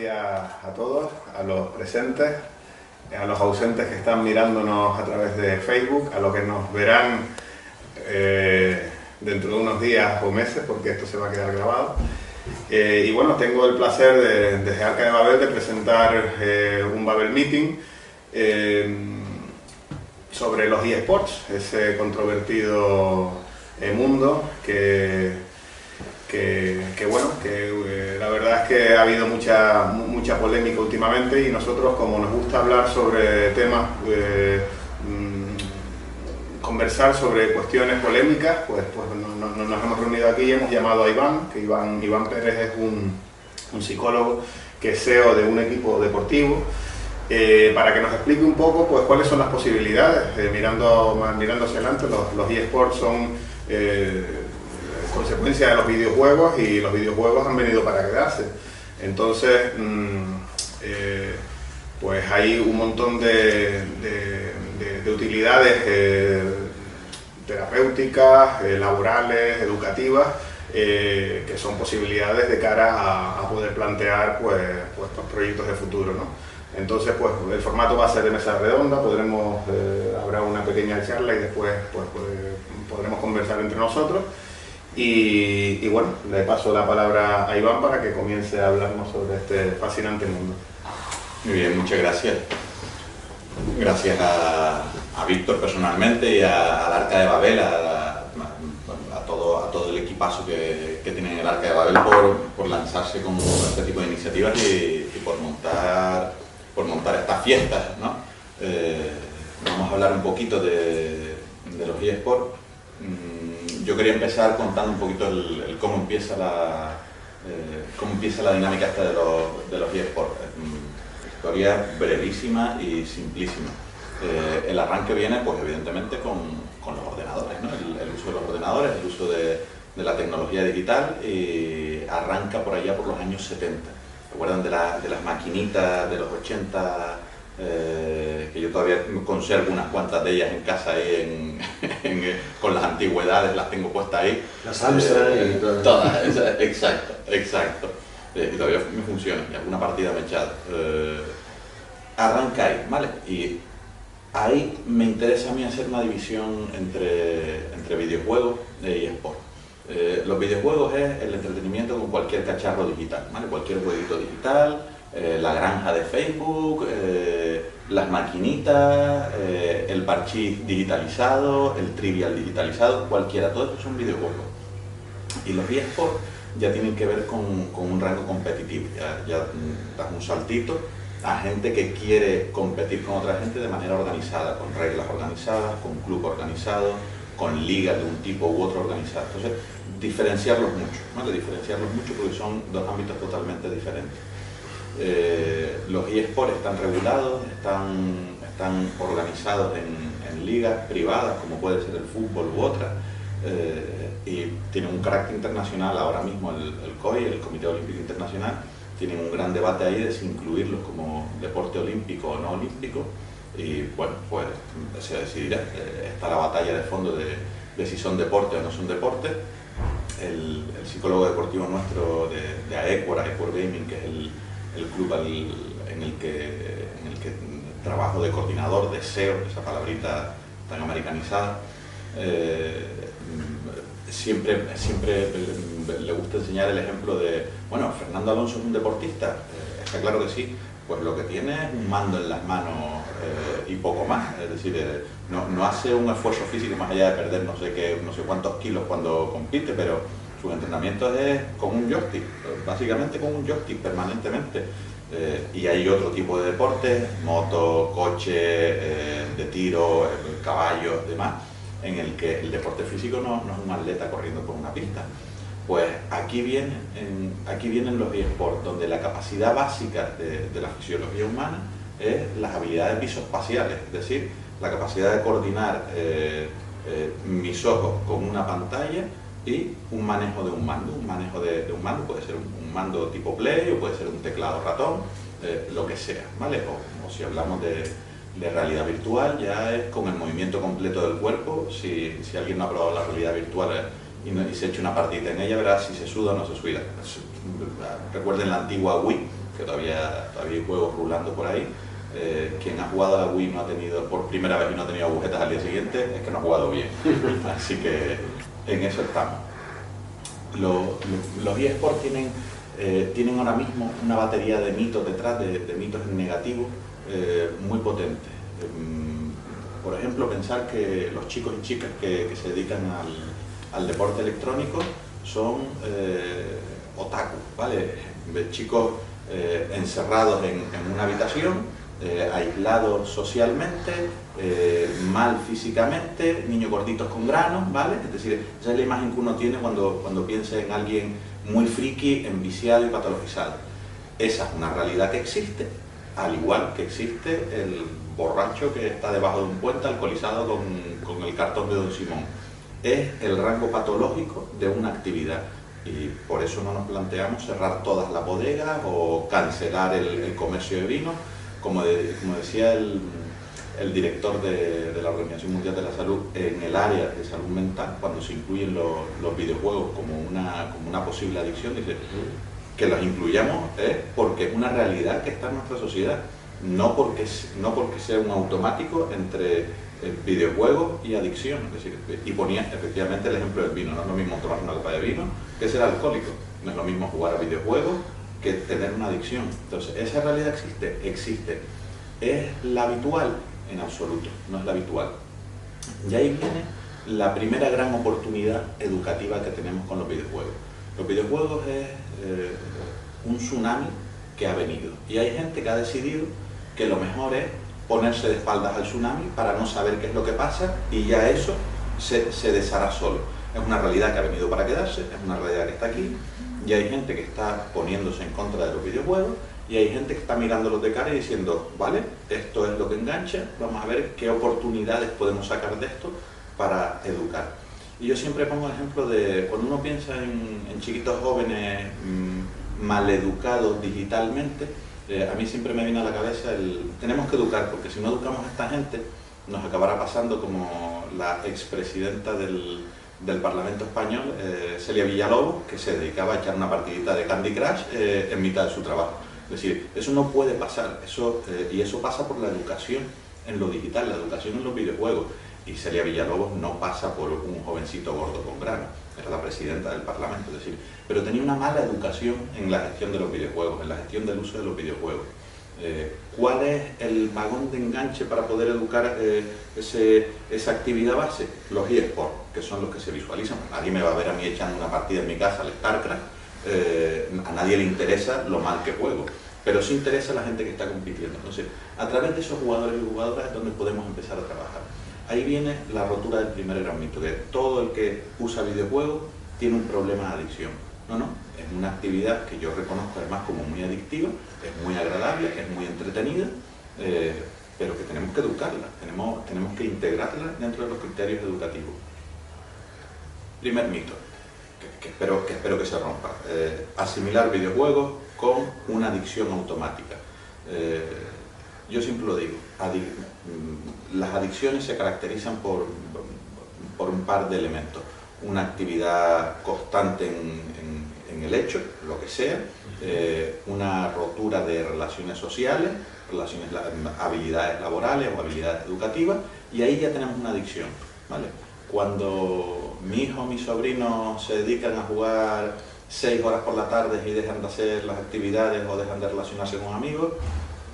días a todos, a los presentes, a los ausentes que están mirándonos a través de Facebook, a los que nos verán dentro de unos días o meses, porque esto se va a quedar grabado. Y bueno, tengo el placer desde Arca de Babel de presentar un Babel Meeting sobre los eSports, ese controvertido mundo que la verdad es que ha habido mucha polémica últimamente, y nosotros, como nos gusta hablar sobre temas, conversar sobre cuestiones polémicas, pues nos hemos reunido aquí y hemos llamado a Iván, que Iván Pérez es un psicólogo que es CEO de un equipo deportivo, para que nos explique un poco pues cuáles son las posibilidades. Mirando hacia adelante, los eSports son consecuencia de los videojuegos, y los videojuegos han venido para quedarse. Entonces, pues hay un montón de utilidades terapéuticas, laborales, educativas, que son posibilidades de cara a poder plantear pues proyectos de futuro, ¿no? Entonces, pues el formato va a ser de mesa redonda, habrá una pequeña charla y después podremos conversar entre nosotros. Y bueno, le paso la palabra a Iván para que comience a hablarnos sobre este fascinante mundo. Muy bien, muchas gracias. Gracias a Víctor personalmente y al Arca de Babel, a todo el equipazo que tiene el Arca de Babel por lanzarse con este tipo de iniciativas y por montar estas fiestas, ¿no? Vamos a hablar un poquito de los eSports. Yo quería empezar contando un poquito cómo empieza la dinámica esta de los eSports. Historia brevísima y simplísima. El arranque viene, pues evidentemente, con los ordenadores, ¿no? El uso de los ordenadores, el uso de la tecnología digital, y arranca por allá por los años 70. ¿Recuerdan de las maquinitas de los 80? Que yo todavía conservo unas cuantas de ellas en casa ahí con las antigüedades, las tengo puestas ahí. Las Amstrad y todas, exacto. Y todavía me funciona, y alguna partida me he echado. Arranca ahí, ¿vale? Y ahí me interesa a mí hacer una división entre videojuegos y eSports. Los videojuegos es el entretenimiento con cualquier cacharro digital, ¿vale? Cualquier jueguito digital, la granja de Facebook, las maquinitas, el parchís digitalizado, el trivial digitalizado, cualquiera, todo esto son videojuegos. Y los eSports ya tienen que ver con un rango competitivo, ya das un saltito a gente que quiere competir con otra gente de manera organizada, con reglas organizadas, con club organizado, con ligas de un tipo u otro organizado. Entonces, diferenciarlos mucho, ¿vale? Diferenciarlos mucho porque son dos ámbitos totalmente diferentes. Los eSports están regulados, están organizados en ligas privadas, como puede ser el fútbol u otra, y tienen un carácter internacional. Ahora mismo el COI, el Comité Olímpico Internacional, tienen un gran debate ahí de si incluirlos como deporte olímpico o no olímpico, y bueno, pues se decidirá. Está la batalla de fondo de si son deporte o no son deporte. El psicólogo deportivo nuestro de AEQUOR Gaming, que es el club en el que trabajo de coordinador, de SEO, esa palabrita tan americanizada, siempre le gusta enseñar el ejemplo de, bueno, Fernando Alonso es un deportista, está claro que sí, pues lo que tiene es un mando en las manos y poco más. Es decir, no hace un esfuerzo físico más allá de perder no sé cuántos kilos cuando compite, pero sus entrenamientos es con un joystick, básicamente con un joystick permanentemente. Y hay otro tipo de deportes, moto, coche, de tiro, caballos, demás, en el que el deporte físico no es un atleta corriendo por una pista. Pues aquí vienen los eSports, donde la capacidad básica de la fisiología humana es las habilidades visoespaciales, es decir, la capacidad de coordinar mis ojos con una pantalla y un manejo de un mando. Un manejo de un mando puede ser un mando tipo Play, o puede ser un teclado ratón, lo que sea, ¿vale? O si hablamos de realidad virtual, ya es con el movimiento completo del cuerpo. Si alguien no ha probado la realidad virtual y se echa una partida en ella, verá si se suda o no se suda. Recuerden la antigua Wii, que todavía hay juegos rulando por ahí. Quien ha jugado a la Wii no ha tenido, por primera vez y no ha tenido agujetas al día siguiente, es que no ha jugado bien. Así que en eso estamos. Los eSports tienen ahora mismo una batería de mitos detrás, de mitos negativos muy potentes. Por ejemplo, pensar que los chicos y chicas que se dedican al deporte electrónico son otaku, ¿vale? Chicos encerrados en una habitación, aislados socialmente, mal físicamente, niños gorditos con granos, ¿vale? Es decir, esa es la imagen que uno tiene cuando piensa en alguien muy friki, enviciado y patologizado. Esa es una realidad que existe, al igual que existe el borracho que está debajo de un puente alcoholizado con el cartón de Don Simón. Es el rango patológico de una actividad. Y por eso no nos planteamos cerrar todas las bodegas o cancelar el comercio de vino. Como decía el director de la Organización Mundial de la Salud, en el área de salud mental, cuando se incluyen los videojuegos como una posible adicción, dice que los incluyamos porque es una realidad que está en nuestra sociedad, no porque sea un automático entre videojuegos y adicción. Es decir, y ponía efectivamente el ejemplo del vino. No es lo mismo tomar una copa de vino que ser alcohólico, no es lo mismo jugar a videojuegos que tener una adicción. Entonces, esa realidad existe. ¿Es la habitual? En absoluto, no es la habitual. Y ahí viene la primera gran oportunidad educativa que tenemos con los videojuegos. Los videojuegos es un tsunami que ha venido. Y hay gente que ha decidido que lo mejor es ponerse de espaldas al tsunami para no saber qué es lo que pasa y ya eso se deshará solo. Es una realidad que ha venido para quedarse, es una realidad que está aquí. Y hay gente que está poniéndose en contra de los videojuegos y hay gente que está mirándolos de cara y diciendo, vale, esto es lo que engancha, vamos a ver qué oportunidades podemos sacar de esto para educar. Y yo siempre pongo el ejemplo de cuando uno piensa en chiquitos jóvenes maleducados digitalmente, a mí siempre me viene a la cabeza tenemos que educar, porque si no educamos a esta gente nos acabará pasando como la expresidenta del Parlamento Español, Celia Villalobos, que se dedicaba a echar una partidita de Candy Crush en mitad de su trabajo. Es decir, eso no puede pasar, y eso pasa por la educación en lo digital, la educación en los videojuegos. Y Celia Villalobos no pasa por un jovencito gordo con grano, era la presidenta del Parlamento, es decir, pero tenía una mala educación en la gestión de los videojuegos, en la gestión del uso de los videojuegos. ¿Cuál es el vagón de enganche para poder educar esa actividad base? Los eSports, que son los que se visualizan. Nadie me va a ver a mí echando una partida en mi casa al StarCraft, a nadie le interesa lo mal que juego, pero sí interesa a la gente que está compitiendo. Entonces, a través de esos jugadores y jugadoras es donde podemos empezar a trabajar. Ahí viene la rotura del primer gran mito, que todo el que usa videojuegos tiene un problema de adicción. No, es una actividad que yo reconozco además como muy adictiva, es muy agradable, es muy entretenida, pero que tenemos que educarla, tenemos que integrarla dentro de los criterios educativos. Primer mito, que espero que se rompa, asimilar videojuegos con una adicción automática. Yo siempre lo digo, las adicciones se caracterizan por un par de elementos. Una actividad constante en el hecho, lo que sea, una rotura de relaciones sociales, habilidades laborales o habilidades educativas, y ahí ya tenemos una adicción, ¿vale? Cuando mi hijo o mi sobrino se dedican a jugar 6 horas por la tarde y dejan de hacer las actividades o dejan de relacionarse con amigos,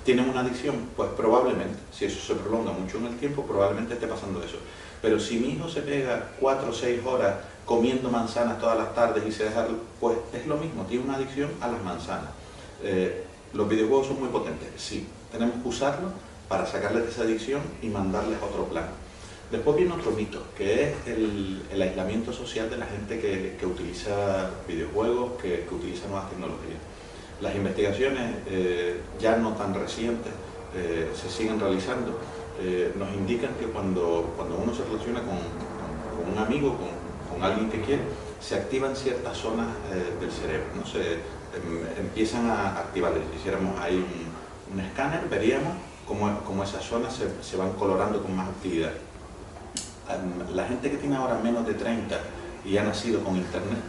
¿tienen una adicción? Pues probablemente, si eso se prolonga mucho en el tiempo, probablemente esté pasando eso. Pero si mi hijo se pega 4 o 6 horas comiendo manzanas todas las tardes y se deja, pues es lo mismo, tiene una adicción a las manzanas. Los videojuegos son muy potentes, sí, tenemos que usarlos para sacarles de esa adicción y mandarles a otro plano. Después viene otro mito, que es el aislamiento social de la gente que utiliza videojuegos, que utiliza nuevas tecnologías. Las investigaciones ya no tan recientes se siguen realizando, nos indican que cuando uno se relaciona con un amigo, con alguien que quiere, se activan ciertas zonas del cerebro, ¿no? Empiezan a activar. Si hiciéramos ahí un escáner, veríamos cómo esas zonas se van colorando con más actividad. La gente que tiene ahora menos de 30 y ha nacido con internet,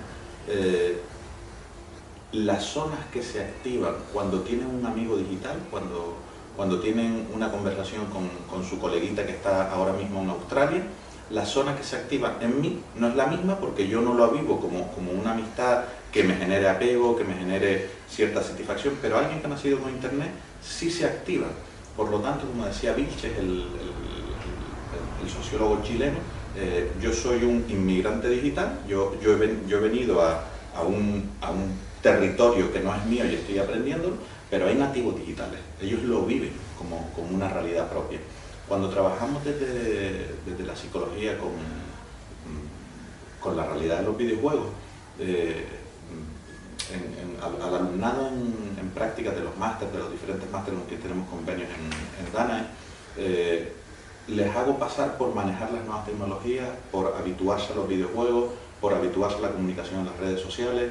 las zonas que se activan cuando tienen un amigo digital, cuando tienen una conversación con su coleguita que está ahora mismo en Australia, la zona que se activa en mí no es la misma porque yo no lo vivo como una amistad que me genere apego, que me genere cierta satisfacción, pero alguien que ha nacido con internet sí se activa. Por lo tanto, como decía Vilches, el sociólogo chileno, yo soy un inmigrante digital, yo he venido a un territorio que no es mío y estoy aprendiéndolo, pero hay nativos digitales, ellos lo viven como una realidad propia. Cuando trabajamos desde la psicología con la realidad de los videojuegos, al alumnado en prácticas de los másteres, de los diferentes másteres que tenemos convenios en Danae, les hago pasar por manejar las nuevas tecnologías, por habituarse a los videojuegos, por habituarse a la comunicación en las redes sociales,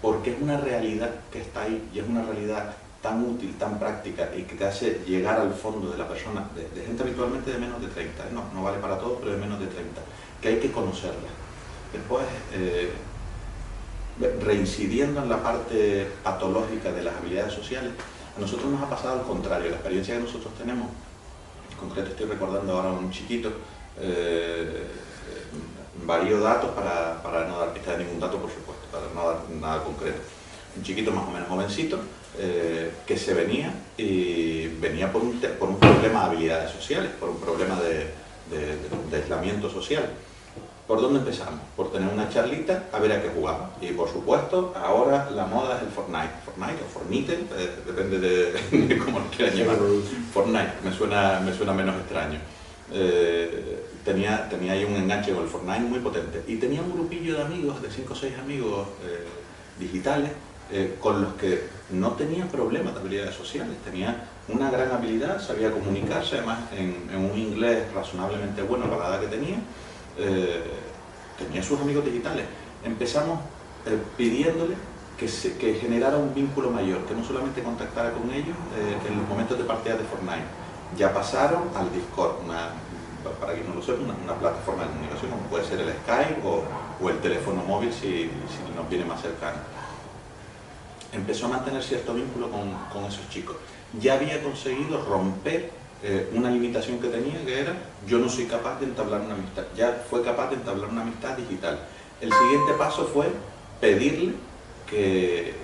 porque es una realidad que está ahí y es una realidad tan útil, tan práctica y que te hace llegar al fondo de la persona, de gente habitualmente de menos de 30, no vale para todos, pero de menos de 30, que hay que conocerla. Después, reincidiendo en la parte patológica de las habilidades sociales, a nosotros nos ha pasado al contrario. La experiencia que nosotros tenemos, en concreto estoy recordando ahora a un chiquito, varios datos para no dar pista de ningún dato, por supuesto, para no dar nada concreto. Un chiquito más o menos jovencito, que se venía por un problema de habilidades sociales, por un problema de aislamiento social. ¿Por dónde empezamos? Por tener una charlita a ver a qué jugaba. Y por supuesto, ahora la moda es el Fortnite. Fortnite o Fornite, depende de cómo lo quieran llamar. Fortnite, me suena menos extraño. Tenía ahí un enganche con el Fortnite muy potente. Y tenía un grupillo de amigos, de 5 o 6 amigos digitales, con los que no tenía problemas de habilidades sociales. Tenía una gran habilidad, sabía comunicarse, además en un inglés razonablemente bueno para la edad que tenía. Tenía sus amigos digitales. Empezamos pidiéndole que generara un vínculo mayor, que no solamente contactara con ellos en los momentos de partidas de Fortnite. Ya pasaron al Discord, para quien no lo sepa, una plataforma de comunicación, como puede ser el Skype o el teléfono móvil si nos viene más cercano. Empezó a mantener cierto vínculo con esos chicos. Ya había conseguido romper una limitación que tenía, que era: yo no soy capaz de entablar una amistad. Ya fue capaz de entablar una amistad digital. El siguiente paso fue pedirle que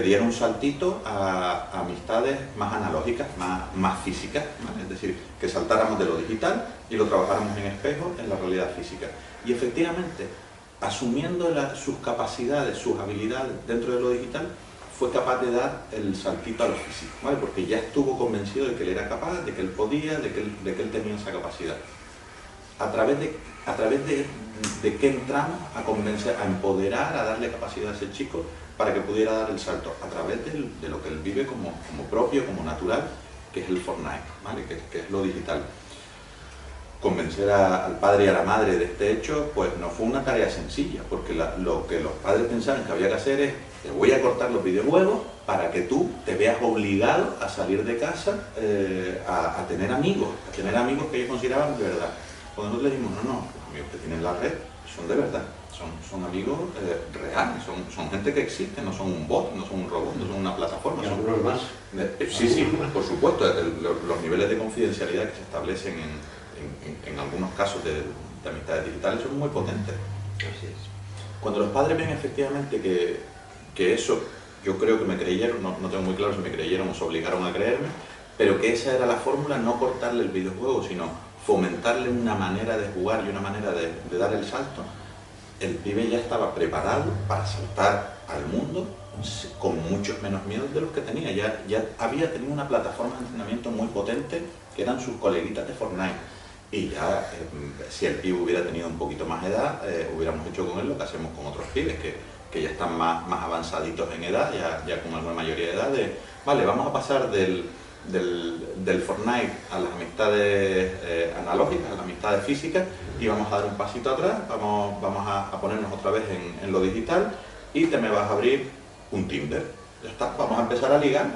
diera un saltito a amistades más analógicas, más físicas, ¿vale? Es decir, que saltáramos de lo digital y lo trabajáramos en espejo en la realidad física. Y efectivamente, asumiendo sus capacidades, sus habilidades dentro de lo digital, fue capaz de dar el saltito a lo físico, ¿vale? Porque ya estuvo convencido de que él era capaz, de que él podía, de que él tenía esa capacidad. ¿A través de qué entramos a convencer, a empoderar, a darle capacidad a ese chico para que pudiera dar el salto? A través de lo que él vive como propio, como natural, que es el Fortnite, ¿vale? Que es lo digital. Convencer al padre y a la madre de este hecho, pues no fue una tarea sencilla, porque lo que los padres pensaban que había que hacer es: te voy a cortar los videojuegos para que tú te veas obligado a salir de casa, a tener amigos que ellos consideraban de verdad. Cuando nosotros le dijimos: no, los amigos que tienen la red son de verdad, son amigos reales, son gente que existe, no son un bot, no son un robot, no son una plataforma. ¿Y algunos más? Sí, por supuesto, los niveles de confidencialidad que se establecen en algunos casos de amistades digitales son muy potentes. Así es. Cuando los padres ven efectivamente que eso, yo creo que me creyeron, no tengo muy claro si me creyeron o se obligaron a creerme, pero que esa era la fórmula: no cortarle el videojuego, sino fomentarle una manera de jugar y una manera de dar el salto. El pibe ya estaba preparado para saltar al mundo con muchos menos miedos de los que tenía. Ya había tenido una plataforma de entrenamiento muy potente, que eran sus coleguitas de Fortnite. Y ya, si el pibe hubiera tenido un poquito más de edad, hubiéramos hecho con él lo que hacemos con otros pibes, que ya están más avanzaditos en edad, ya con alguna mayoría de edad, vale, vamos a pasar del Fortnite a las amistades analógicas, a las amistades físicas, y vamos a dar un pasito atrás, vamos a ponernos otra vez en lo digital, y te me vas a abrir un Tinder. Ya está, vamos a empezar a ligar,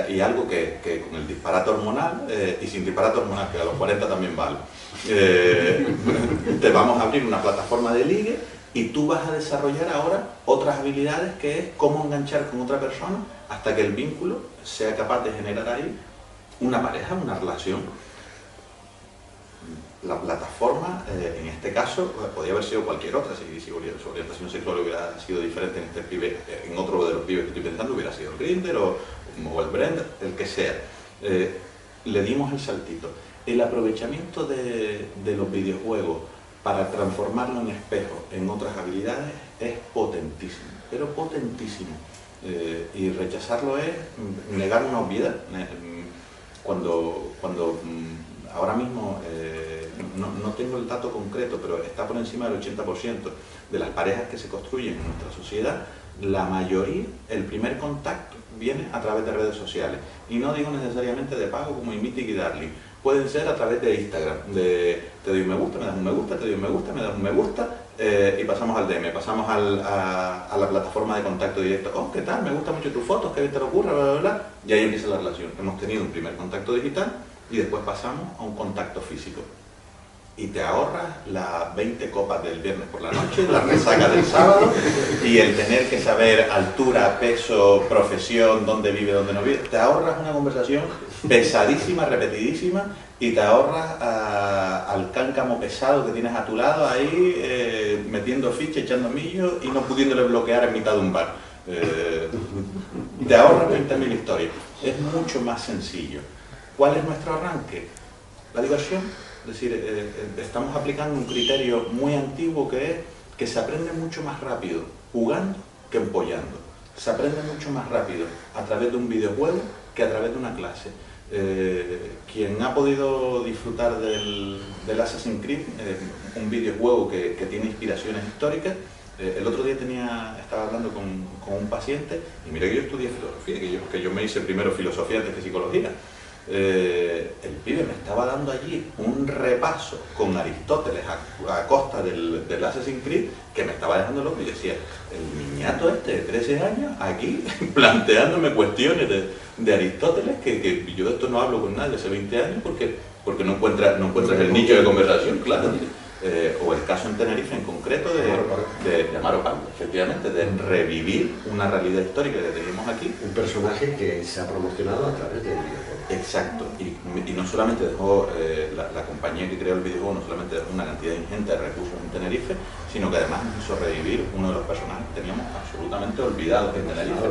y algo que con el disparate hormonal, y sin disparate hormonal, que a los 40 también vale, te vamos a abrir una plataforma de ligue Y tú vas a desarrollar ahora otras habilidades, que es cómo enganchar con otra persona hasta que el vínculo sea capaz de generar ahí una pareja, una relación. La plataforma, en este caso, podría haber sido cualquier otra. Si su orientación sexual hubiera sido diferente en este pibe, en otro de los pibes que estoy pensando, hubiera sido el Grindr o el Brand, el que sea. Le dimos el saltito. El aprovechamiento de los videojuegos para transformarlo en espejo en otras habilidades es potentísimo, pero potentísimo. Y rechazarlo es negar una obviedad. Cuando ahora mismo, no tengo el dato concreto, pero está por encima del 80% de las parejas que se construyen en nuestra sociedad, la mayoría, el primer contacto viene a través de redes sociales. Y no digo necesariamente de pago como Meetic y Darling. Pueden ser a través de Instagram, de te doy un me gusta, me das un me gusta, te doy un me gusta, me das un me gusta, y pasamos al DM, pasamos a la plataforma de contacto directo. Oh, ¿qué tal? Me gustan mucho tus fotos, ¿qué bien te lo ocurre? Bla, bla, bla. Y ahí empieza la relación. Hemos tenido un primer contacto digital y después pasamos a un contacto físico. Y te ahorras las 20 copas del viernes por la noche, la resaca del sábado y el tener que saber altura, peso, profesión, dónde vive, dónde no vive. Te ahorras una conversación pesadísima, repetidísima, y te ahorras al cáncamo pesado que tienes a tu lado ahí, metiendo ficha, echando millos y no pudiéndole bloquear en mitad de un bar. Te ahorras 20.000 historias. Es mucho más sencillo. ¿Cuál es nuestro arranque? La diversión. Es decir, estamos aplicando un criterio muy antiguo, que es que se aprende mucho más rápido jugando que empollando. Se aprende mucho más rápido a través de un videojuego que a través de una clase. Quien ha podido disfrutar del Assassin's Creed, un videojuego que tiene inspiraciones históricas, el otro día estaba hablando con un paciente, y mira que yo estudié filosofía, que yo me hice primero filosofía antes que psicología. El pibe me estaba dando allí un repaso con Aristóteles a costa del Assassin's Creed, que me estaba dejando loco. Y decía, el niñato este de 13 años aquí planteándome cuestiones de Aristóteles, que yo de esto no hablo con nadie hace 20 años porque no encuentras el nicho de conversación, claro. O el caso en Tenerife en concreto de Amaro Pablo, efectivamente, de revivir una realidad histórica que teníamos aquí. Un personaje que se ha promocionado a través del videojuego. Exacto, y no solamente dejó, la compañía que creó el videojuego no solamente dejó una cantidad ingente de recursos en Tenerife, sino que además nos hizo revivir uno de los personajes que teníamos absolutamente olvidados en Tenerife.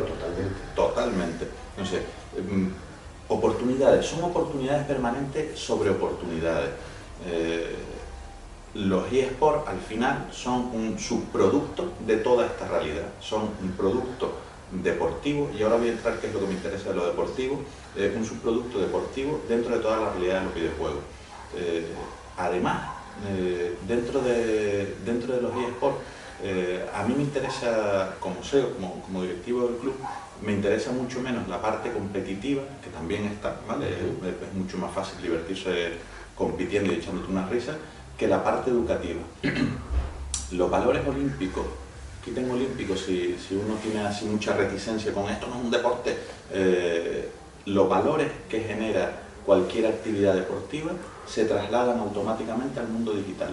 Totalmente. Entonces, oportunidades, son oportunidades permanentes sobre oportunidades. Los eSports al final son un subproducto de toda esta realidad, son un producto deportivo, y ahora voy a entrar, que es lo que me interesa de lo deportivo, un subproducto deportivo dentro de toda la realidad de los videojuegos. Además, dentro de los eSports, a mí me interesa, como CEO, como directivo del club, me interesa mucho menos la parte competitiva, que también está, ¿vale? Es mucho más fácil divertirse compitiendo y echándote unas risas, que la parte educativa. Los valores olímpicos, quiten olímpicos si uno tiene así mucha reticencia con esto, no es un deporte. Los valores que genera cualquier actividad deportiva se trasladan automáticamente al mundo digital.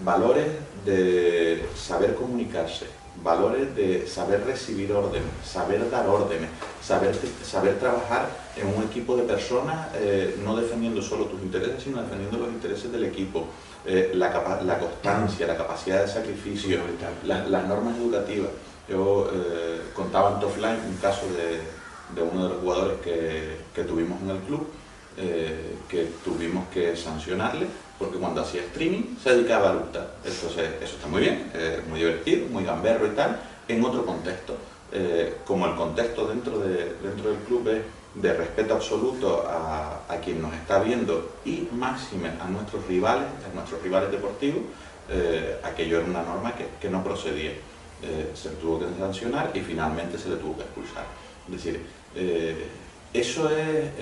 Valores de saber comunicarse, valores de saber recibir órdenes, saber dar órdenes, saber trabajar en un equipo de personas, no defendiendo solo tus intereses, sino defendiendo los intereses del equipo. La constancia, la capacidad de sacrificio, las normas educativas. Yo contaba en offline un caso de uno de los jugadores que tuvimos en el club, que tuvimos que sancionarle porque cuando hacía streaming se dedicaba a luchar. Entonces, eso está muy bien, muy divertido, muy gamberro y tal, en otro contexto. Como el contexto dentro del club es de respeto absoluto a quien nos está viendo, y máxime a nuestros rivales deportivos, aquello era una norma que no procedía. Se le tuvo que sancionar y finalmente se le tuvo que expulsar. Es decir, ¿eso es,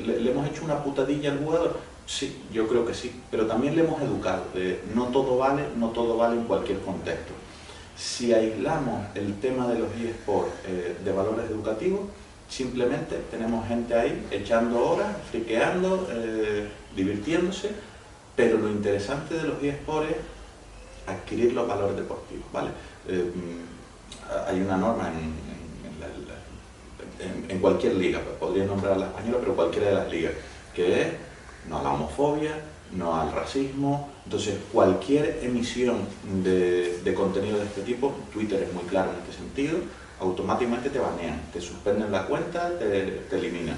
le hemos hecho una putadilla al jugador? Sí, yo creo que sí, pero también le hemos educado. No todo vale en cualquier contexto. Si aislamos el tema de los eSports de valores educativos, simplemente tenemos gente ahí echando horas, friqueando, divirtiéndose, pero lo interesante de los eSports es adquirir los valores deportivos, ¿vale? Hay una norma en cualquier liga, pues podría nombrar a la española, pero cualquiera de las ligas, que es no a la homofobia, no al racismo. Entonces cualquier emisión de contenido de este tipo, Twitter es muy claro en este sentido, automáticamente te banean, te suspenden la cuenta, te eliminan.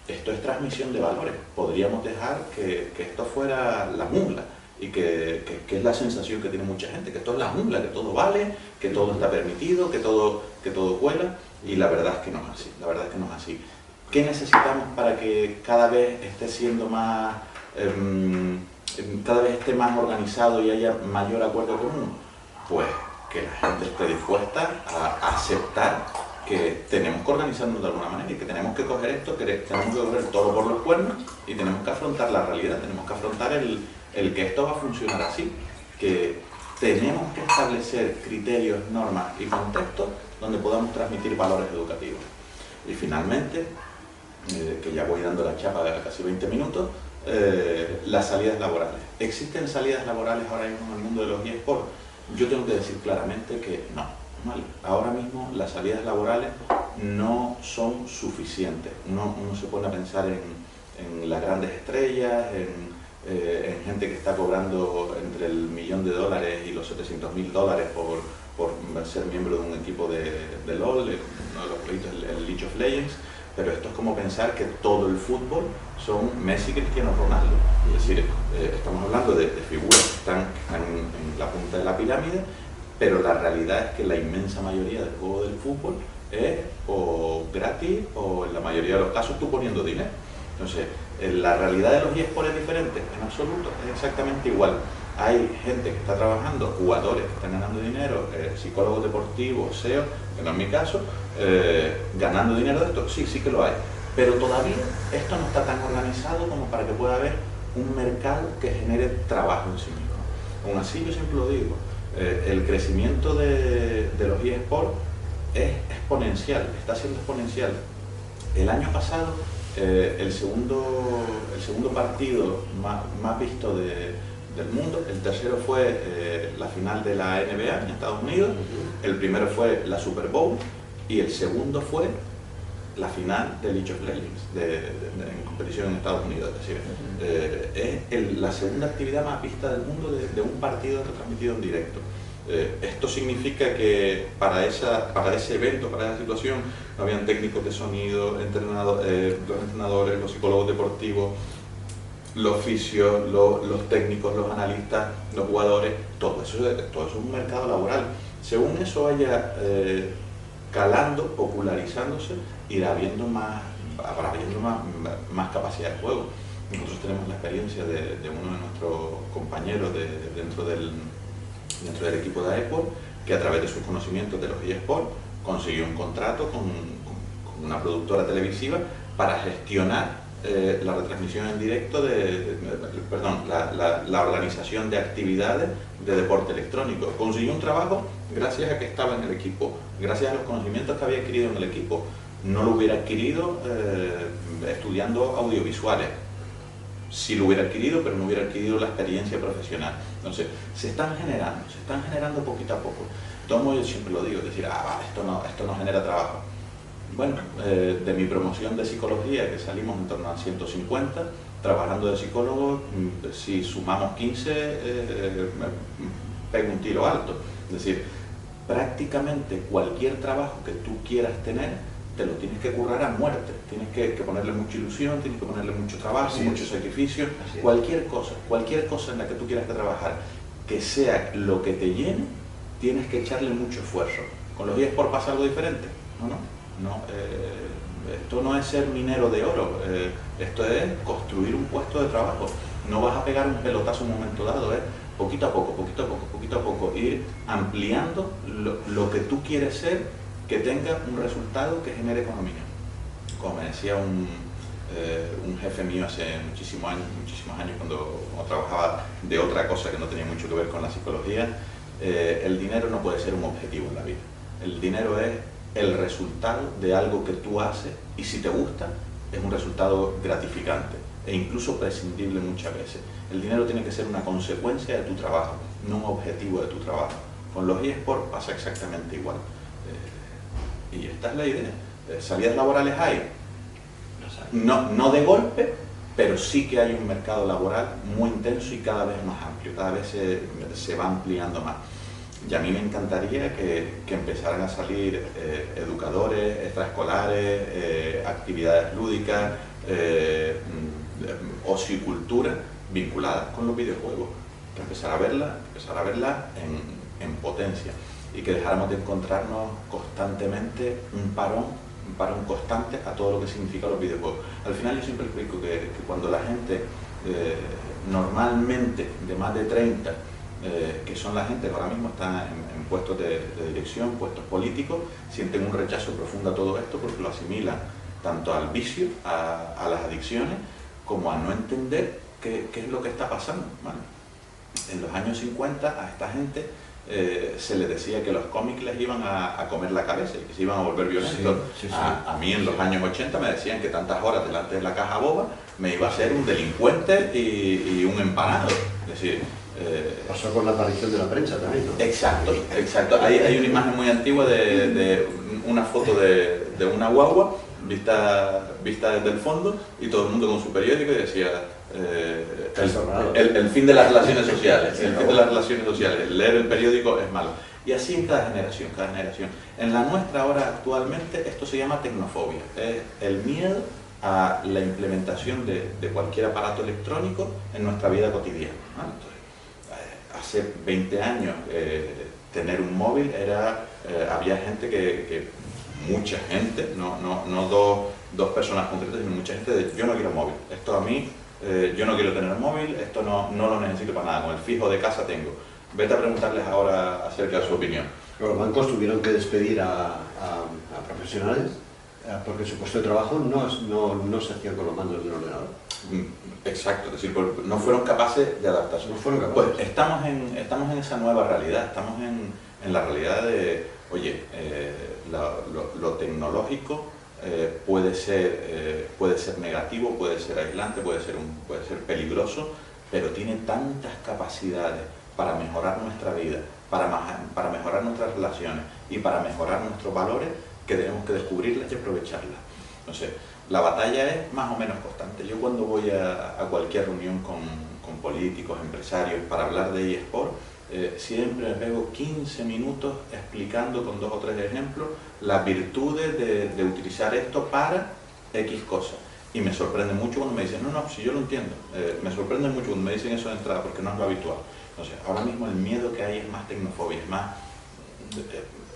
Esto es transmisión de valores. Podríamos dejar que esto fuera la jungla, y que es la sensación que tiene mucha gente, que esto es la jungla, que todo vale, que todo está permitido, que todo cuela, y la verdad es que no es así, la verdad es que no es así. ¿Qué necesitamos para que cada vez esté siendo más, cada vez esté más organizado y haya mayor acuerdo común? Pues que la gente esté dispuesta a aceptar que tenemos que organizarnos de alguna manera y que tenemos que coger esto, que tenemos que coger el toro por los cuernos y tenemos que afrontar la realidad, tenemos que afrontar el que esto va a funcionar así, que tenemos que establecer criterios, normas y contextos donde podamos transmitir valores educativos. Y finalmente, que ya voy dando la chapa de casi 20 minutos, las salidas laborales. ¿Existen salidas laborales ahora mismo en el mundo de los eSports? Yo tengo que decir claramente que no. ¿Vale? Ahora mismo las salidas laborales no son suficientes. Uno se pone a pensar en las grandes estrellas, en gente que está cobrando entre el $1.000.000 y los $700.000 por ser miembro de un equipo de LOL, uno de los proyectos, el League of Legends, pero esto es como pensar que todo el fútbol son Messi y Cristiano Ronaldo. Es decir, estamos hablando de figuras que están en la punta de la pirámide, pero la realidad es que la inmensa mayoría del juego del fútbol es o gratis o en la mayoría de los casos tú poniendo dinero. Entonces, la realidad de los eSports es diferente, en absoluto, es exactamente igual. Hay gente que está trabajando, jugadores que están ganando dinero, psicólogos deportivos, SEO, que no es mi caso, ganando dinero de esto, sí que lo hay. Pero todavía esto no está tan organizado como para que pueda haber un mercado que genere trabajo en sí mismo. Aún así, yo siempre lo digo, el crecimiento de los eSports es exponencial, está siendo exponencial. El año pasado, el segundo partido más visto del mundo, el tercero fue la final de la NBA en Estados Unidos, el primero fue la Super Bowl y el segundo fue la final de League of Legends en competición en Estados Unidos. Es decir, es la segunda actividad más vista del mundo de un partido retransmitido en directo. Esto significa que para ese evento, para esa situación, no habían técnicos de sonido, los entrenadores, los psicólogos deportivos, los fisios, los técnicos, los analistas, los jugadores, todo eso es un mercado laboral. Según eso vaya calando, popularizándose, habrá habiendo más capacidad de juego. Nosotros tenemos la experiencia de uno de nuestros compañeros dentro del equipo de eSports, que a través de sus conocimientos de los eSports consiguió un contrato con una productora televisiva para gestionar la retransmisión en directo la organización de actividades de deporte electrónico. Consiguió un trabajo gracias a que estaba en el equipo, gracias a los conocimientos que había adquirido en el equipo. No lo hubiera adquirido estudiando audiovisuales. Sí lo hubiera adquirido, pero no hubiera adquirido la experiencia profesional. Entonces, se están generando poquito a poco. Yo siempre lo digo, es decir, esto no genera trabajo. Bueno, de mi promoción de psicología, que salimos en torno a 150, trabajando de psicólogo, si sumamos 15, pego un tiro alto. Es decir, prácticamente cualquier trabajo que tú quieras tener, te lo tienes que currar a muerte, tienes que ponerle mucha ilusión, tienes que ponerle mucho trabajo, mucho sacrificio, cualquier cosa en la que tú quieras trabajar, que sea lo que te llene, tienes que echarle mucho esfuerzo. Con los eSports pasa algo diferente, ¿no? Esto no es ser minero de oro, esto es construir un puesto de trabajo. No vas a pegar un pelotazo en un momento dado, poquito a poco, ir ampliando lo que tú quieres ser, que tenga un resultado que genere economía. Como me decía un jefe mío hace muchísimos años cuando trabajaba de otra cosa que no tenía mucho que ver con la psicología, el dinero no puede ser un objetivo en la vida. El dinero es el resultado de algo que tú haces y si te gusta es un resultado gratificante e incluso prescindible muchas veces. El dinero tiene que ser una consecuencia de tu trabajo. no un objetivo de tu trabajo. Con los eSports pasa exactamente igual. Y esta es la idea. ¿Salidas laborales hay? No de golpe, pero sí que hay un mercado laboral muy intenso y cada vez más amplio, cada vez se va ampliando más. Y a mí me encantaría que empezaran a salir educadores, extraescolares, actividades lúdicas, ocio y cultura vinculadas con los videojuegos, que empezar a verla en potencia y que dejáramos de encontrarnos constantemente un parón constante a todo lo que significa los videojuegos. Al final yo siempre explico que cuando la gente normalmente de más de 30, que son la gente que ahora mismo está en puestos de dirección, puestos políticos, sienten un rechazo profundo a todo esto porque lo asimilan tanto al vicio, a las adicciones, como a no entender qué es lo que está pasando, ¿vale? En los años 50 a esta gente se les decía que los cómics les iban a comer la cabeza y que se iban a volver violentos. Sí. A mí en los años 80 me decían que tantas horas delante de la caja boba me iba a ser un delincuente y un empanado. Es decir, pasó con la aparición de la prensa también, ¿no? Exacto. Hay una imagen muy antigua de una foto de una guagua vista desde el fondo y todo el mundo con su periódico y decía el fin de las relaciones sociales, leer el periódico es malo. Y así en cada generación. En la nuestra ahora actualmente esto se llama tecnofobia, es el miedo a la implementación de cualquier aparato electrónico en nuestra vida cotidiana, ¿no? Entonces, hace 20 años tener un móvil había gente mucha gente, no dos personas concretas, sino mucha gente yo no quiero móvil, esto a mí, yo no quiero tener móvil, esto no lo necesito para nada, con el fijo de casa tengo. Vete a preguntarles ahora acerca de su opinión. Los bancos tuvieron que despedir a profesionales porque su puesto de trabajo no se hacía con los mandos del ordenador. Exacto, es decir, no fueron capaces de adaptarse. No fueron capaces. Pues estamos en esa nueva realidad, estamos en la realidad de, oye, lo tecnológico puede ser negativo, puede ser aislante, puede ser peligroso, pero tiene tantas capacidades para mejorar nuestra vida, para mejorar nuestras relaciones y para mejorar nuestros valores, que tenemos que descubrirlas y aprovecharlas. Entonces, la batalla es más o menos constante. Yo cuando voy a cualquier reunión con políticos, empresarios, para hablar de eSport, siempre me pego 15 minutos explicando con 2 o 3 ejemplos las virtudes de utilizar esto para X cosas. Y me sorprende mucho cuando me dicen, no, si yo lo entiendo. Me sorprende mucho cuando me dicen eso de entrada, porque no es lo habitual. Entonces, ahora mismo el miedo que hay es más tecnofobia,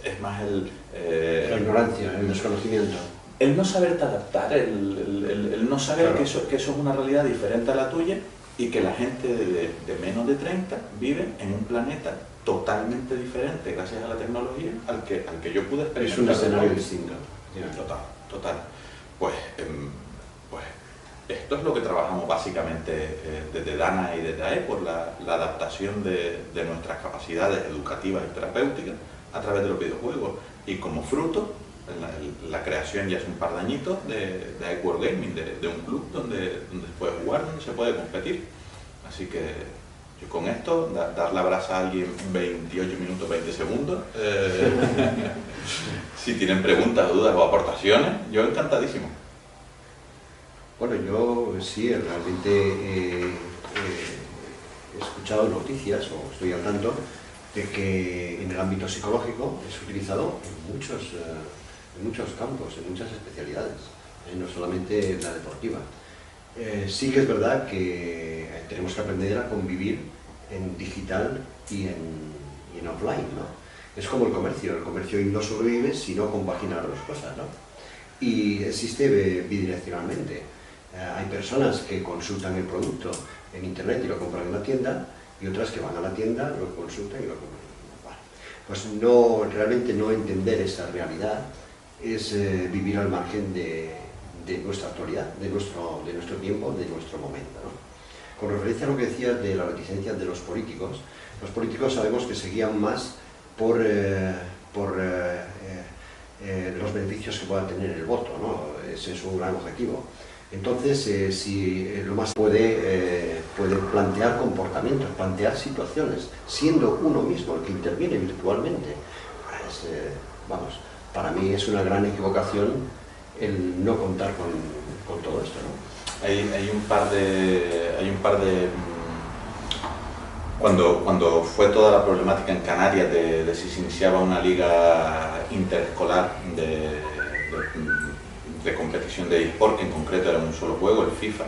es más la ignorancia, el desconocimiento. El no saberte adaptar, el no saber que eso es una realidad diferente a la tuya y que la gente de menos de 30 vive en un planeta totalmente diferente gracias a la tecnología al que yo pude experimentar. Es un escenario distinto. Total. Pues esto es lo que trabajamos básicamente desde DANA y desde AEPOR, la adaptación de nuestras capacidades educativas y terapéuticas a través de los videojuegos. Y como fruto, la creación ya hace un par de añitos de AEPOR Gaming, de un club donde se puede jugar, donde se puede competir. Así que yo con esto, dar la brasa a alguien 28 minutos 20 segundos. Si tienen preguntas, dudas o aportaciones, yo encantadísimo. Bueno, yo sí, realmente he escuchado noticias, o estoy al tanto, de que en el ámbito psicológico es utilizado en muchos campos, en muchas especialidades, no solamente la deportiva. Sí que es verdad que tenemos que aprender a convivir en digital y en offline, ¿no? Es como el comercio no sobrevive si no compagina las dos cosas, ¿no? Y existe bidireccionalmente. Hay personas que consultan el producto en internet y lo compran en la tienda, y otras que van a la tienda, lo consultan y lo compran. Bueno, pues realmente no entender esa realidad es vivir al margen de nuestra actualidad, de nuestro tiempo, de nuestro momento, ¿no? Con referencia a lo que decías de la reticencia de los políticos sabemos que se guían más por los beneficios que pueda tener el voto, ¿no? Ese es un gran objetivo. Entonces, si lo más puede plantear comportamientos, plantear situaciones, siendo uno mismo el que interviene virtualmente, pues, vamos, para mí es una gran equivocación el no contar con todo esto, ¿no? Hay un par de cuando fue toda la problemática en Canarias de si se iniciaba una liga interescolar de competición de eSport, que en concreto era un solo juego, el FIFA,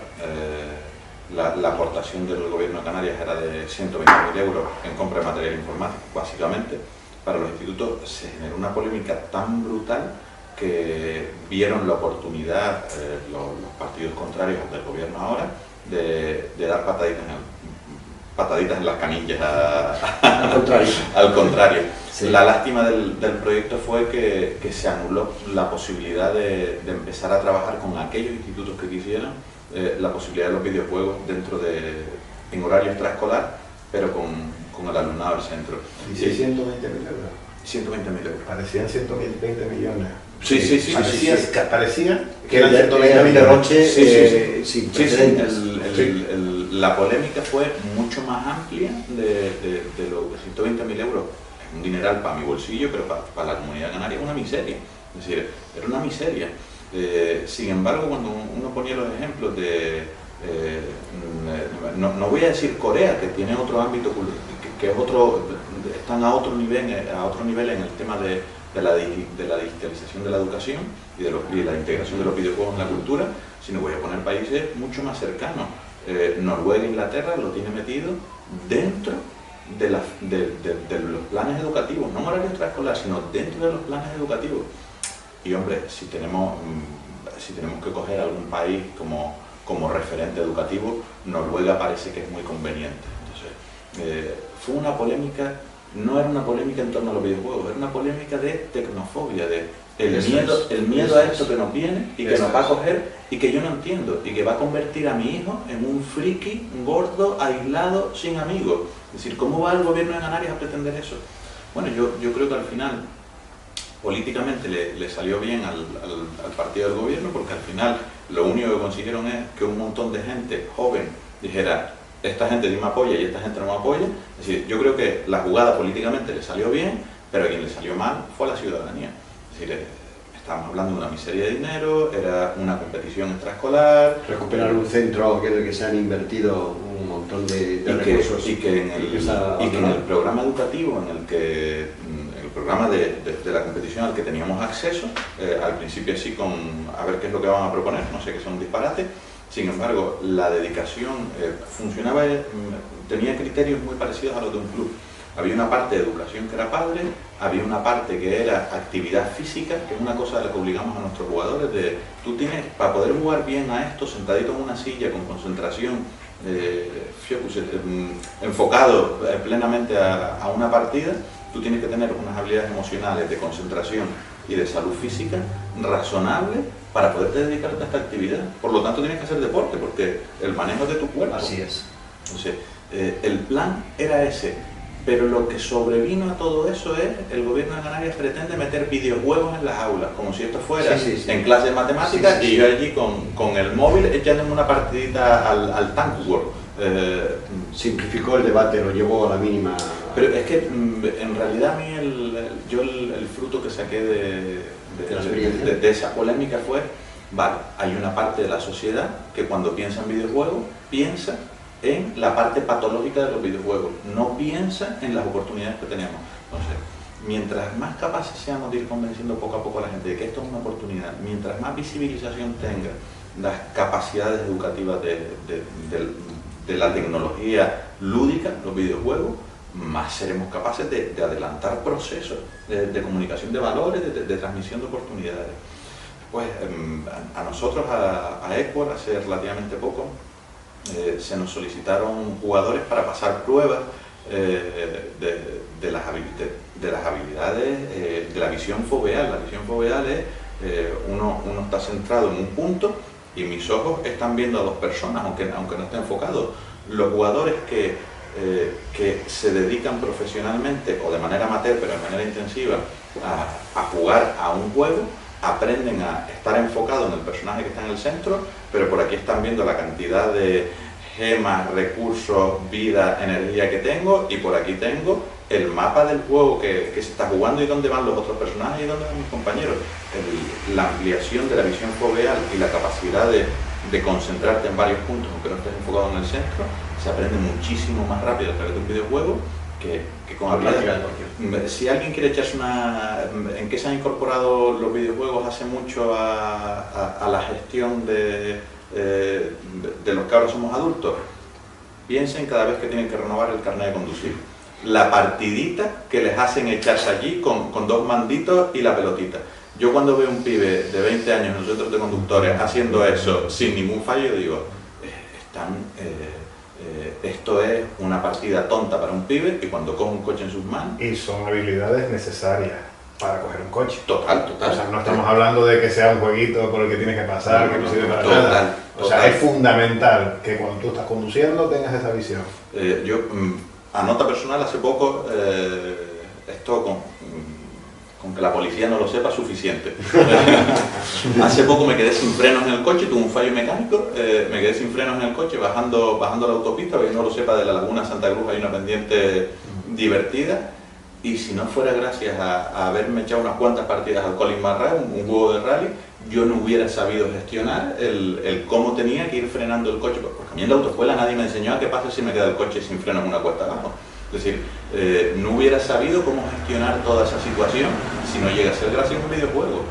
la aportación del gobierno de Canarias era de 120.000 euros en compra de material informático, básicamente. Para los institutos se generó una polémica tan brutal que vieron la oportunidad, los partidos contrarios del gobierno ahora, de dar pataditas en las canillas al contrario. Sí. La lástima del proyecto fue que se anuló la posibilidad de empezar a trabajar con aquellos institutos que quisieran la posibilidad de los videojuegos en horario extraescolar, pero con el alumnado del centro. ¿Y 120.000 euros? 120.000 euros. Parecían 120 millones. Sí. Parecía que eran 120 un millones. derroche Sí. sin precedentes. La polémica fue mucho más amplia de los 120.000 euros. Es un dineral para mi bolsillo, pero para la comunidad canaria es una miseria. Es decir, era una miseria. Sin embargo, cuando uno ponía los ejemplos no voy a decir Corea, que tiene otro ámbito, que es están a otro nivel en el tema de la digitalización de la educación y de la integración de los videojuegos en la cultura, sino voy a poner países mucho más cercanos. Noruega e Inglaterra lo tiene metido dentro de los planes educativos, no en horario extraescolar, sino dentro de los planes educativos. Y hombre, si tenemos que coger algún país como referente educativo, Noruega parece que es muy conveniente. Entonces, fue una polémica, no era una polémica en torno a los videojuegos, era una polémica de tecnofobia, el miedo a esto que nos viene y que nos va a coger y que yo no entiendo y que va a convertir a mi hijo en un friki, gordo, aislado, sin amigos. Es decir, ¿cómo va el gobierno de Canarias a pretender eso? Bueno, yo creo que al final políticamente le salió bien al partido del gobierno, porque al final lo único que consiguieron es que un montón de gente joven dijera: esta gente sí me apoya y esta gente no me apoya. Es decir, yo creo que la jugada políticamente le salió bien, pero a quien le salió mal fue a la ciudadanía. Es decir, estábamos hablando de una miseria de dinero, era una competición extraescolar. Recuperar un centro en el que se han invertido un montón de recursos. Y que en el programa educativo, en el programa de la competición al que teníamos acceso, al principio sí a ver qué es lo que van a proponer, no sé, que sea un disparate. Sin embargo, la dedicación funcionaba, tenía criterios muy parecidos a los de un club. Había una parte de educación que era padre, había una parte que era actividad física, que es una cosa de la que obligamos a nuestros jugadores, tú tienes, para poder jugar bien a esto, sentadito en una silla, con concentración, enfocado plenamente a una partida, tú tienes que tener unas habilidades emocionales de concentración y de salud física razonables para poderte dedicarte a esta actividad. Por lo tanto, tienes que hacer deporte, porque el manejo de tu cuerpo. Así es. Entonces, el plan era ese, pero lo que sobrevino a todo eso es: el gobierno de Canarias pretende meter videojuegos en las aulas, como si esto fuera en clase de matemáticas, y yo allí con el móvil echándome una partidita al Tank World. Simplificó el debate, lo llevó a la mínima. Pero es que en realidad a mí el fruto que saqué de esa polémica fue: vale, hay una parte de la sociedad que cuando piensa en videojuegos piensa en la parte patológica de los videojuegos, no piensa en las oportunidades que tenemos. Entonces, mientras más capaces seamos de ir convenciendo poco a poco a la gente de que esto es una oportunidad, mientras más visibilización tenga las capacidades educativas de la tecnología lúdica, los videojuegos, más seremos capaces de adelantar procesos de comunicación de valores, de transmisión de oportunidades. Pues a nosotros, a Equor, hace relativamente poco, se nos solicitaron jugadores para pasar pruebas de las habilidades, de la visión foveal. La visión foveal es, uno está centrado en un punto y mis ojos están viendo a dos personas, aunque no esté enfocado. Los jugadores que se dedican profesionalmente o de manera amateur, pero de manera intensiva, a jugar a un juego, aprenden a estar enfocados en el personaje que está en el centro, pero por aquí están viendo la cantidad de gemas, recursos, vida, energía que tengo, y por aquí tengo el mapa del juego que se está jugando y dónde van los otros personajes y dónde van mis compañeros. La ampliación de la visión foveal y la capacidad de concentrarte en varios puntos, aunque no estés enfocado en el centro, se aprende muchísimo más rápido a través de un videojuego que con habilidades. Si alguien quiere echarse ¿en qué se han incorporado los videojuegos hace mucho a la gestión de los que ahora somos adultos? Piensen cada vez que tienen que renovar el carnet de conducir. La partidita que les hacen echarse allí con 2 manditos y la pelotita. Yo cuando veo un pibe de 20 años en los centros de conductores haciendo eso sin ningún fallo, digo, esto es una partida tonta para un pibe, y cuando coge un coche en sus manos... Y son habilidades necesarias para coger un coche. Total. O sea, no estamos hablando de que sea un jueguito por el que tienes que pasar, que no sirve para nada. O sea, es fundamental que cuando tú estás conduciendo tengas esa visión. Yo, a nota personal, hace poco, esto con que la policía no lo sepa, suficiente. Hace poco me quedé sin frenos en el coche, tuve un fallo mecánico, me quedé sin frenos en el coche bajando la autopista, para que no lo sepa, de la Laguna Santa Cruz hay una pendiente divertida, y si no fuera gracias a haberme echado unas cuantas partidas al Colin McRae, un juego de rally, yo no hubiera sabido gestionar el cómo tenía que ir frenando el coche, porque a mí en la autoescuela nadie me enseñó a qué pasa si me queda el coche sin frenos en una cuesta abajo. Es decir, no hubiera sabido cómo gestionar toda esa situación si no llega a ser gracias a un videojuego.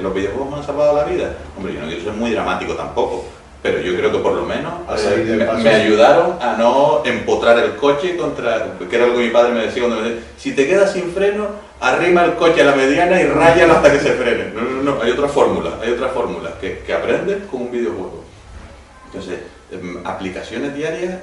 ¿Los videojuegos me han salvado la vida? Hombre, yo no quiero ser muy dramático tampoco, pero yo creo que por lo menos me ayudaron a no empotrar el coche que era algo que mi padre me decía cuando me decía, si te quedas sin freno, arrima el coche a la mediana y ráyalo hasta que se frene. No, hay otra fórmula que aprendes con un videojuego. Entonces, aplicaciones diarias,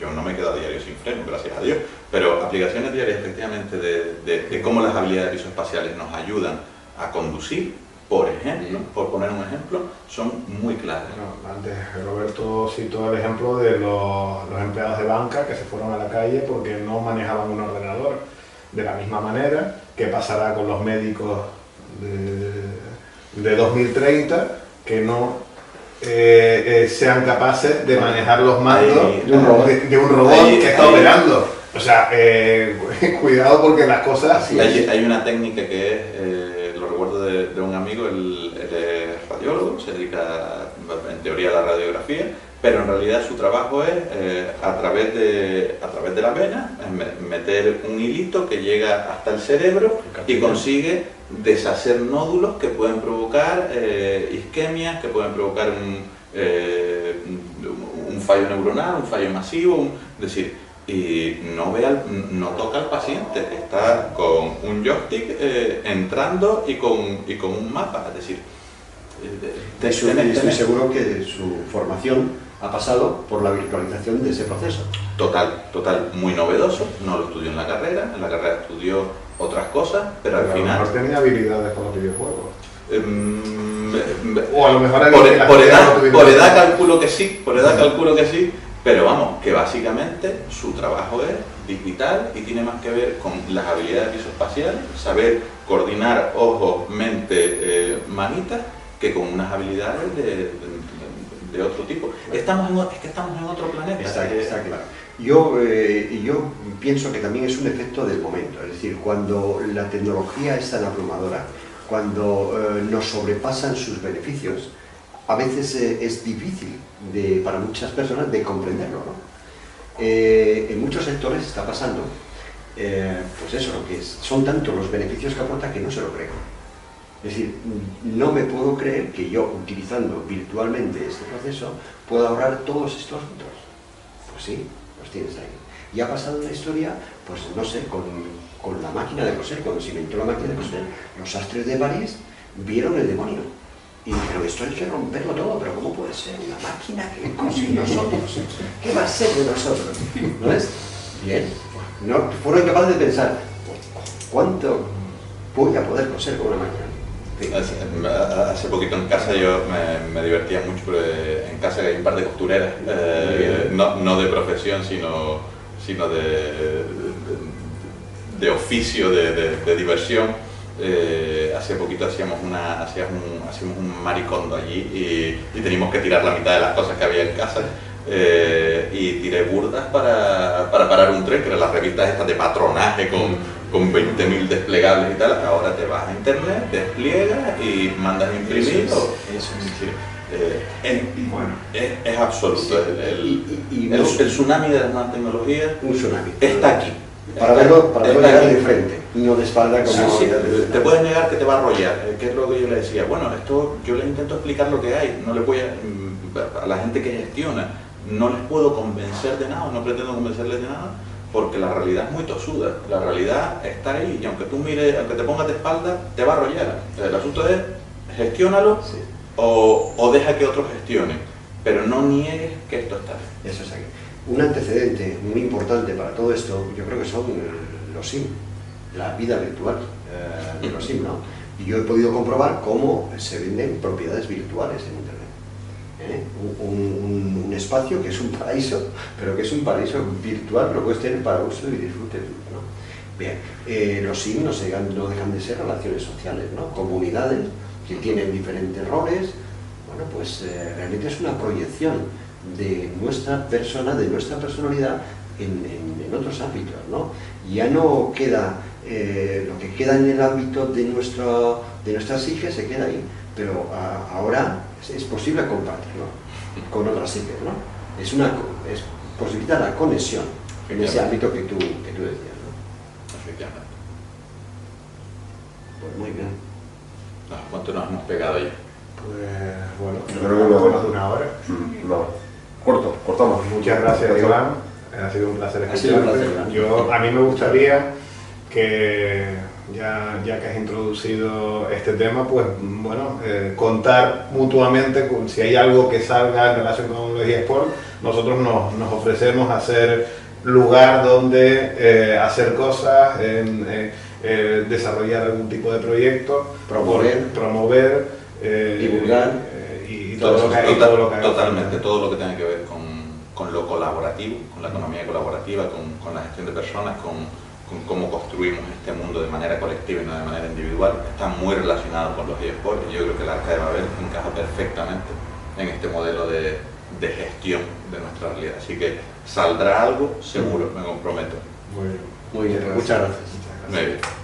yo no me he quedado diario sin freno, gracias a Dios, pero aplicaciones diarias efectivamente de cómo las habilidades visoespaciales nos ayudan a conducir, por ejemplo, por poner un ejemplo, son muy claras. Bueno, antes Roberto citó el ejemplo de los empleados de banca que se fueron a la calle porque no manejaban un ordenador. De la misma manera, ¿qué pasará con los médicos de 2030 que no sean capaces de manejar los mandos de un robot que está operando? O sea, cuidado porque las cosas... Hay una técnica que es, lo recuerdo de un amigo, él es radiólogo, se dedica en teoría a la radiografía, pero en realidad su trabajo es a través de la vena meter un hilito que llega hasta el cerebro y consigue deshacer nódulos que pueden provocar isquemias, que pueden provocar un fallo neuronal, un fallo masivo, es decir, y no toca al paciente, está con un joystick entrando y con un mapa, es decir, estoy seguro que su formación ha pasado por la virtualización de ese proceso. Total, muy novedoso, no lo estudió en la carrera estudió otras cosas, pero al final... A lo mejor tenía habilidades con los videojuegos. O a lo mejor por edad calculo que sí, pero vamos, que básicamente su trabajo es digital y tiene más que ver con las habilidades visoespaciales, saber coordinar ojos, mente, manitas, que con unas habilidades de otro tipo. Es que estamos en otro planeta. Está claro. Yo pienso que también es un efecto del momento, es decir, cuando la tecnología es tan abrumadora, cuando nos sobrepasan sus beneficios, a veces es difícil para muchas personas de comprenderlo, ¿no? En muchos sectores está pasando, pues eso, que son tantos los beneficios que aporta que no se lo creo. Es decir, no me puedo creer que yo, utilizando virtualmente este proceso, pueda ahorrar todos estos datos. Pues sí, los tienes ahí. Y ha pasado en la historia, pues no sé, con la máquina de coser. Cuando se inventó la máquina de coser, los sastres de París vieron el demonio. Y dijeron, esto hay que romperlo todo, pero ¿cómo puede ser una máquina que cose nosotros? ¿Qué va a ser de nosotros? ¿No es? Bien. No, fueron capaces de pensar, ¿cuánto voy a poder coser con una máquina? Hace poquito en casa yo me divertía mucho, porque en casa hay un par de costureras, no de profesión, sino de oficio, de diversión. hace poquito hacíamos un maricondo allí y teníamos que tirar la mitad de las cosas que había en casa. Y tiré burdas para parar un tren, que eran las revistas estas de patronaje con 20.000 desplegables y tal. Ahora te vas a internet, despliegas y mandas a imprimir. Es absoluto. Sí. El tsunami de las nuevas tecnologías Un tsunami. está aquí. Para verlo llegar de frente, no de espalda como... Sí, te puedes negar que te va a arrollar, que es lo que yo le decía. Bueno, esto yo le intento explicar lo que hay, no le voy a la gente que gestiona, no les puedo convencer de nada, no pretendo convencerles de nada, porque la realidad es muy tosuda, la realidad está ahí y aunque tú mires, aunque te pongas de espalda, te va a arrollar. El asunto es, gestiónalo o deja que otros gestionen, pero no niegues que esto está ahí. Eso es aquí. Un antecedente muy importante para todo esto, yo creo que son los SIM, la vida virtual de los SIM, ¿no? Y yo he podido comprobar cómo se venden propiedades virtuales en Internet. Un espacio que es un paraíso, pero que es un paraíso virtual, lo puedes tener para uso y disfrute tuyo, ¿no? Bien, los SIM no dejan de ser relaciones sociales, ¿no? Comunidades que tienen diferentes roles. Bueno, pues realmente es una proyección de nuestra persona, de nuestra personalidad en otros ámbitos, ¿no? Ya no queda, lo que queda en el ámbito de nuestra psique se queda ahí, pero ahora es posible compartirlo con otras psiques, ¿no? Es posibilitar la conexión en ese ámbito que tú decías, ¿no? Efectivamente. Pues muy bien. ¿Cuánto nos hemos pegado ya? Pues bueno, Yo creo que más de una hora. No. Cortamos. Muchas gracias, Iván. Ha sido un placer Ha sido un escucharte. placer. A mí me gustaría que, ya que has introducido este tema, pues bueno, contar mutuamente si hay algo que salga en relación con los eSports. Nosotros nos ofrecemos a ser lugar donde hacer cosas, desarrollar algún tipo de proyecto, promover, divulgar. Y todo lo que hay. Totalmente, todo lo que tenga que ver con lo colaborativo, con la economía colaborativa, con la gestión de personas, con cómo construimos este mundo de manera colectiva y no de manera individual, está muy relacionado con los eSports y yo creo que el Arca de Babel encaja perfectamente en este modelo de gestión de nuestra realidad. Así que saldrá algo seguro, me comprometo. Muy bien. Muy bien, muchas gracias. Muy bien.